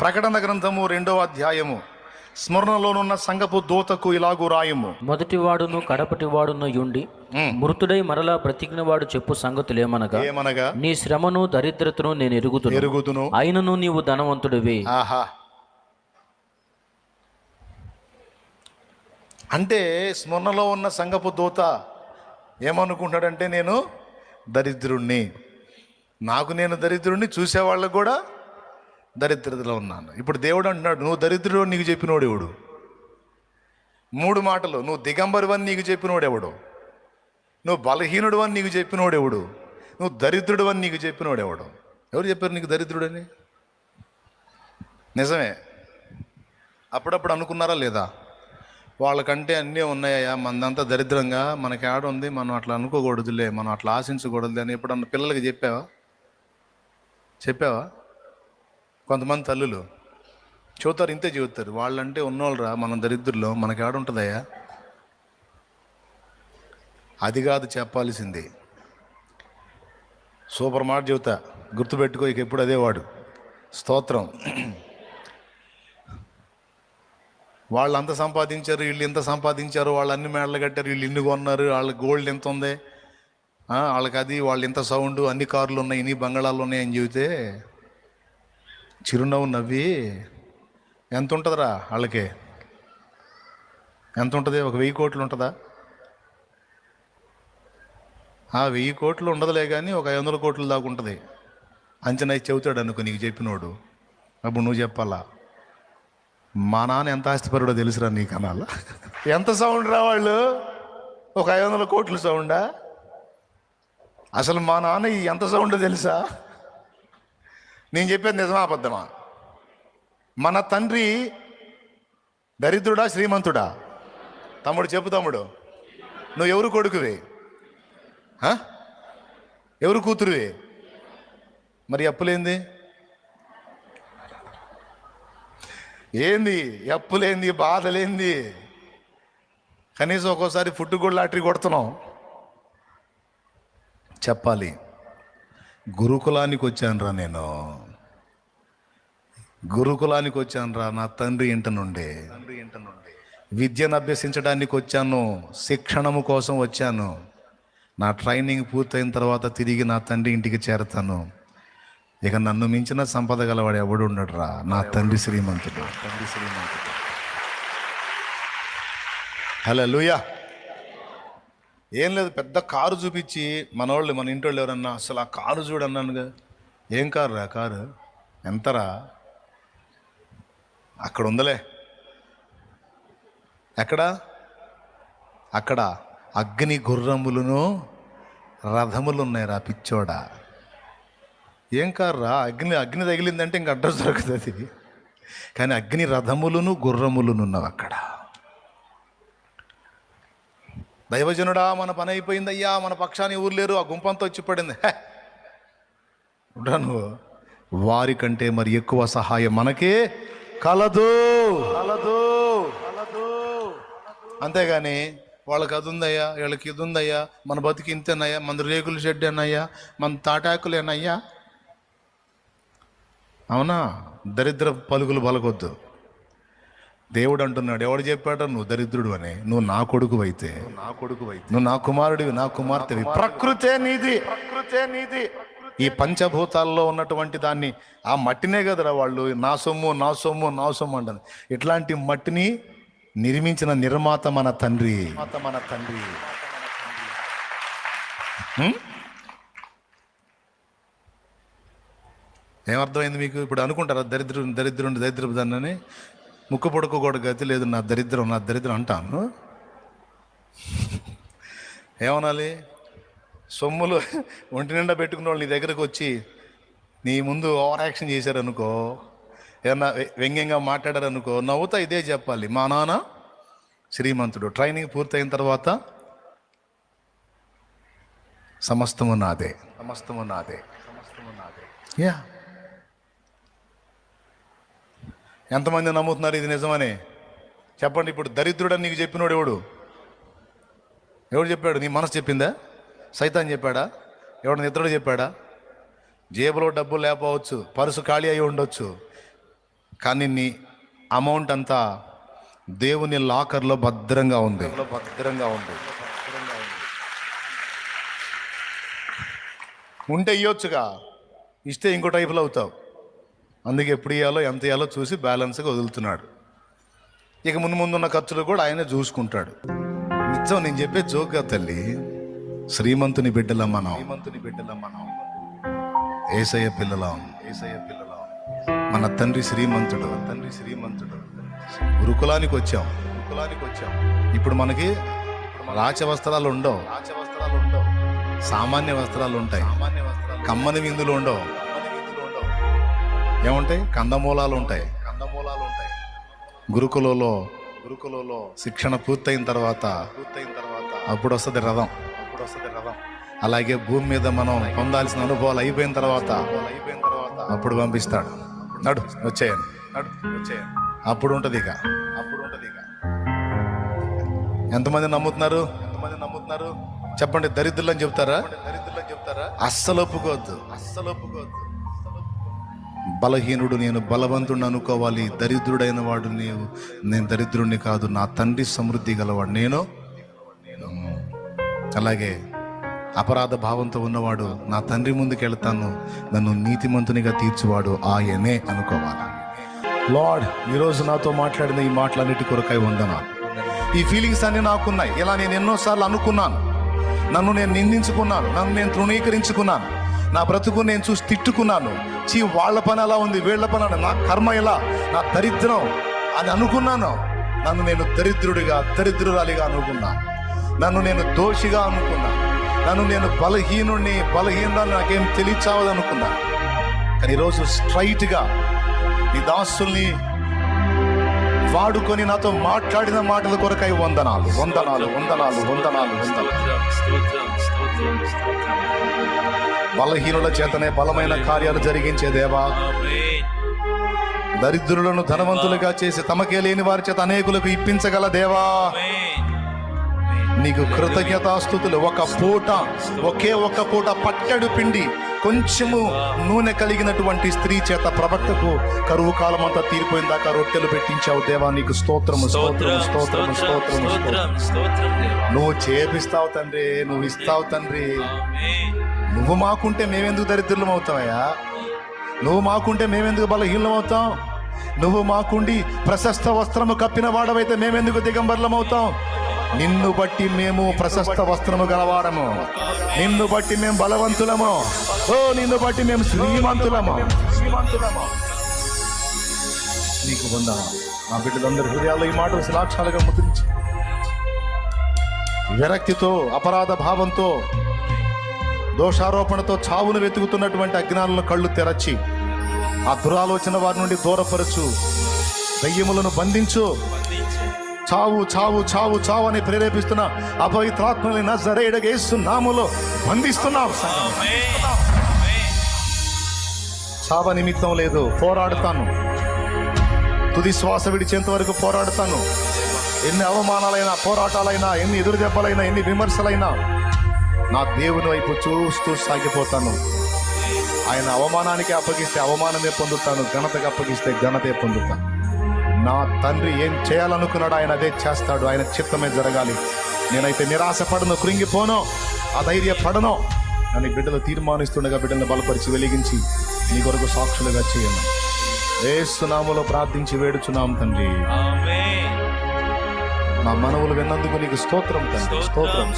ప్రకటన గ్రంథము 2వ అధ్యాయము. స్మరణలోనున్న సంగపు దూతకు ఇలాగు రాయము. మొదటివాడును కడపటివాడును యుండి మృతుడై మరలా బ్రతికినవాడు చెప్పు సంగతులేమనగా, ఏమనగా, నీ శ్రమను దరిద్రతను నేను ఎరుగుదును, అయినను నీవు ధనవంతుడివి. ఆహా, అంటే స్మరణలో ఉన్న సంగపు దూత ఏమనుకుంటాడంటే, నేను దరిద్రుణ్ణి, నేను దరిద్రుణ్ణి, చూసేవాళ్ళకు కూడా దరిద్రతలో ఉన్నాను. ఇప్పుడు దేవుడు అంటున్నాడు, నువ్వు దరిద్రుడు అని నీకు చెప్పినోడు ఎవడు? 3 మాటలు. నువ్వు దిగంబరు అని నీకు చెప్పినోడు ఎవడు? నువ్వు బలహీనుడు అని నీకు చెప్పినోడు ఎవడు? నువ్వు దరిద్రుడు అని నీకు చెప్పినోడు ఎవడు? ఎవరు చెప్పారు నీకు దరిద్రుడని? నిజమే, అప్పుడప్పుడు అనుకున్నారా లేదా? వాళ్ళకంటే అన్నీ ఉన్నాయా, మనదంతా దరిద్రంగా, మనకి ఆడ ఉంది, మనం అట్లా అనుకోకూడదులే, మనం అట్లా ఆశించకూడదులే అని ఎప్పుడన్నా పిల్లలకి చెప్పావా? కొంతమంది తల్లులు చెబుతారు, ఇంతే చెబుతారు, వాళ్ళంటే ఉన్నోళ్ళరా, మనం దరిద్రుల్లో, మనకి ఆడుంటుందయ్యా. అది కాదు చెప్పాల్సింది. సూపర్ మాట చెబుతా, గుర్తుపెట్టుకో, ఇక ఎప్పుడు అదే వాడు. స్తోత్రం. వాళ్ళు అంత సంపాదించారు, వీళ్ళు ఇంత సంపాదించారు, వాళ్ళు అన్ని మేడలు కట్టారు, వీళ్ళు ఇన్ని కొన్నారు, వాళ్ళ గోల్డ్ ఎంత ఉంది, వాళ్ళకి అది, వాళ్ళు ఇంత సౌండ్, అన్ని కార్లు ఉన్నాయి, ఇన్ని బంగాళాలు ఉన్నాయి అని చెబితే చిరునవ్వు నవ్వి, ఎంత ఉంటుందిరా వాళ్ళకి? ఎంత ఉంటుంది? ఒక 1000 కోట్లు ఉంటుందా? 1000 కోట్లు ఉండదులే, కానీ ఒక 500 కోట్ల దాకా ఉంటుంది అంచనా చెబుతాడు అనుకో నీకు చెప్పినోడు. అప్పుడు నువ్వు చెప్పాలా, మా నాన్న ఎంత ఆస్తిపరుడో తెలుసురా నీకు అనాలా? ఎంత సౌండ్ రా వాళ్ళు? ఒక 500 కోట్ల సౌండా? అసలు మా నాన్న ఎంత సౌండ్ తెలుసా? నేను చెప్పేది నిజమా అబద్ధమా? మన తండ్రి దరిద్రుడా శ్రీమంతుడా? తమ్ముడు చెప్పు, తమ్ముడు నువ్వు ఎవరు కొడుకువే? ఎవరు కూతురువే? మరి అప్పులేంది? ఏంది అప్పులేంది, బాధలేంది? కనీసం ఒక్కోసారి ఫుడ్ కూడా లాటరీ కొడుతున్నాం. చెప్పాలి, గురుకులానికి వచ్చానురా, నేను గురుకులానికి వచ్చానురా, నా తండ్రి ఇంట నుండి విద్యను అభ్యసించడానికి వచ్చాను, శిక్షణము కోసం వచ్చాను. నా ట్రైనింగ్ పూర్తయిన తర్వాత తిరిగి నా తండ్రి ఇంటికి చేరతాను. ఇక నన్ను మించిన సంపద గలవాడు ఎవడు ఉండడురా, నా తండ్రి శ్రీమంతుడు. హల్లెలూయా. ఏం లేదు, పెద్ద కారు చూపించి మన ఇంటోళ్ళు ఎవరన్నా, అసలు ఆ కారు చూడన్నానుగా. ఏం కారు రా? కారు ఎంతరా? అక్కడ ఉందలే. అక్కడ అగ్ని గుర్రములను రథములు ఉన్నాయిరా పిచ్చోడా. ఏం కారు రా? అగ్ని తగిలిందంటే ఇంక అడ్రస్ దొరుకుతుంది, కానీ అగ్ని రథములను గుర్రములను ఉన్నవి అక్కడ. దైవజనుడా, మన పని అయిపోయింది అయ్యా, మన పక్షాన్ని ఊరు లేరు, ఆ గుంపంతా వచ్చి పడింది. నువ్వు వారికంటే మరి ఎక్కువ సహాయం మనకే కలదు. అంతేగాని వాళ్ళకి అది ఉందయ్యా, వీళ్ళకి ఇది ఉందయ్యా, మన బతికి ఇంతేనయ్యా, మన రేకుల షెడ్ అన్నయ్యా, మన తాటాకులేనయ్యా. అవునా? దరిద్ర పలుకులు పలకొద్దు. దేవుడు అంటున్నాడు, ఎవడు చెప్పాడో నువ్వు దరిద్రుడు అని? నువ్వు నా కొడుకు అయితే, నువ్వు నా కుమారుడివి, నా కుమార్తెవి. ప్రకృతే నీది. ఈ పంచభూతాల్లో ఉన్నటువంటి దాన్ని, ఆ మట్టినే కదరా వాళ్ళు నా సొమ్ము అంటారు. ఇట్లాంటి మట్టిని నిర్మించిన నిర్మాత మన తండ్రి. ఏమర్థమైంది మీకు? ఇప్పుడు అనుకుంటారా దరిద్రుడు దాన్ని ముక్కు పొడుకు కూడా గతి లేదు, నా దరిద్రం అంటాను. ఏమనాలి? సొమ్ములు ఒంటి నిండా పెట్టుకున్న వాళ్ళు నీ దగ్గరకు వచ్చి నీ ముందు ఓవర్ యాక్షన్ చేశారనుకో, ఏమన్నా వ్యంగ్యంగా మాట్లాడారనుకో, నవ్వుతా ఇదే చెప్పాలి, మా నాన్న శ్రీమంతుడు. ట్రైనింగ్ పూర్తయిన తర్వాత సమస్తము నాదే. యా. ఎంతమంది నమ్ముతున్నారు ఇది నిజమని? చెప్పండి. ఇప్పుడు దరిద్రుడని నీకు చెప్పినోడు ఎవడు చెప్పాడు? నీ మనసు చెప్పిందా? సైతాన్ చెప్పాడా? ఎవడు నిద్రుడు చెప్పాడా? జేబులో డబ్బులు లేకపోవచ్చు, పరుసు ఖాళీ అయి ఉండొచ్చు, కానీ నీ అమౌంట్ అంతా దేవుని లాకర్లో భద్రంగా ఉంది. ఉంటే ఇవ్వచ్చుగా, ఇస్తే ఇంకో టైపులో అవుతావు. అందుకే ఎప్పుడు ఇవ్వాలో ఎంత ఇవ్వాలో చూసి బ్యాలెన్స్గా వదులుతున్నాడు. ఇక ముందున్న ఖర్చులు కూడా ఆయనే చూసుకుంటాడు. నిజం, నేను చెప్పే జోక్గా తల్లి. శ్రీమంతుని బిడ్డలం మనం, ఏసయ్య పిల్లలం. మన తండ్రి శ్రీమంతుడు. గురుకులానికి వచ్చాం. ఇప్పుడు మనకి రాచ వస్త్రాలు ఉండవు, సామాన్య వస్త్రాలు ఉంటాయి. కమ్మని విందులు ఉండవు. ఏముంటాయి? కందమూలాలు ఉంటాయి. గురుకులలో శిక్షణ పూర్తయిన తర్వాత అప్పుడు వస్తుంది రథం. అలాగే భూమి మీద మనం పొందాల్సిన అనుభవాలు అయిపోయిన తర్వాత అప్పుడు పంపిస్తాడు. నడు వచ్చేయండి, అప్పుడు ఉంటుంది ఇక. ఎంతమంది నమ్ముతున్నారు? చెప్పండి. దరిద్రులు అని చెప్తారా? అస్సలు ఒప్పుకోవద్దు. బలహీనుడు నేను బలవంతుడిని అనుకోవాలి. దరిద్రుడైన వాడు నేను దరిద్రుడిని కాదు, నా తండ్రి సమృద్ధి గలవాడు నేను. అలాగే అపరాధ భావంతో ఉన్నవాడు నా తండ్రి ముందుకు వెళ్తాను, నన్ను నీతిమంతునిగా తీర్చువాడు ఆయనే అనుకోవాలి. లార్డ్, ఈరోజు నాతో మాట్లాడిన ఈ మాటలన్నిటి కొరకై వందనాలు. ఈ ఫీలింగ్స్ అన్నీ నాకున్నాయి. ఇలా నేను ఎన్నోసార్లు అనుకున్నాను, నన్ను నేను నిందించుకున్నాను, నన్ను నేను తృణీకరించుకున్నాను, నా బ్రతుకు నేను చూసి తిట్టుకున్నాను. వాళ్ళ పని అలా ఉంది, వీళ్ళ పని అలా, నా కర్మ ఇలా, నా దరిద్రం అని అనుకున్నాను. నన్ను నేను దరిద్రురాలిగా అనుకున్నాను. నన్ను నేను దోషిగా అనుకున్నా. నన్ను నేను బలహీనురాలు నాకేం తెలియచావదు అనుకున్నా. కానీ ఈరోజు స్ట్రైట్గా నీ దాసుల్ని వాడుకొని నాతో మాట్లాడిన మాటల కొరకై వందనాలు. బలహీనుల చేతనే బలమైన కార్యాలు జరిగించే దేవా, దరిద్రులను ధనవంతులుగా చేసి తమకే లేని వారి చేత అనేకులకు ఇప్పించగల దేవా, నీకు కృతజ్ఞతాస్తుతులు. ఒకే ఒక్క పూట పట్టెడు పిండి కొంచెము నూనె కలిగినటువంటి స్త్రీ చేత ప్రవక్తకు కరువు కాలం అంతా తీరిపోయిన దాకా రొట్టెలు పెట్టించావు దేవా, నీకు స్తోత్రము. నువ్వు చేపిస్తావు తండ్రి, నువ్వు ఇస్తావు తండ్రి. నువ్వు మాకుంటే మేమెందుకు దరిద్రులం అవుతావయ్యా? నువ్వు మాకుంటే మేమెందుకు బలహీనం అవుతాం? నువ్వు మాకుండి ప్రశస్త వస్త్రము కప్పిన వాడవైతే మేమెందుకు దిగంబర్లం అవుతాం? నిన్ను బట్టి మేము ప్రశస్త వస్త్రము గలవారము, నిన్ను బట్టి మేము బలవంతులము, నిన్ను బట్టి మేము శ్రీమంతులము. నీకు వందనాలు. నా బిడ్డలందరి హృదయాల్లో ఈ మాట సాక్షాలుగా ముద్రించి, విరక్తితో, అపరాధ భావంతో, దోషారోపణతో చావును వెతుకుతున్నటువంటి అజ్ఞానులను కళ్ళు తెరచి ఆ దురాలోచన వారి నుండి దూరపరచు. దయ్యములను బంధించు. చావు చావు చావు చావు అని ప్రేరేపిస్తున్న అపవిత్రాత్మని నజరేయుడైన యేసు నామములో బంధిస్తున్నావు. చావ నిమిత్తం లేదు, పోరాడుతాను. తుది శ్వాస విడిచేంత వరకు పోరాడుతాను. ఎన్ని అవమానాలైనా, పోరాటాలైనా, ఎన్ని ఎదురు దెబ్బలైనా, ఎన్ని విమర్శలైనా నా దేవుని వైపు చూస్తూ సాగిపోతాను. ఆయన అవమానానికి అప్పగిస్తే అవమానమే పొందుతాను, ఘనతకు అప్పగిస్తే ఘనతే పొందుతాను. నా తండ్రి ఏం చేయాలనుకున్నాడు ఆయన అదే చేస్తాడు. ఆయన చిత్తమే జరగాలి. నేనైతే నిరాశపడను, కృంగిపోను, అధైర్యపడను అని బిడ్డలు తీర్మానిస్తుండగా బిడ్డలను బలపరిచి వెలిగించి నీ కొరకు సాక్షులుగా చేయను. యేసు నామములో ప్రార్థించి వేడుచున్నాం తండ్రి. నా మనవులు విన్నందుకు నీకు స్తోత్రం తండ్రి, స్తోత్రం.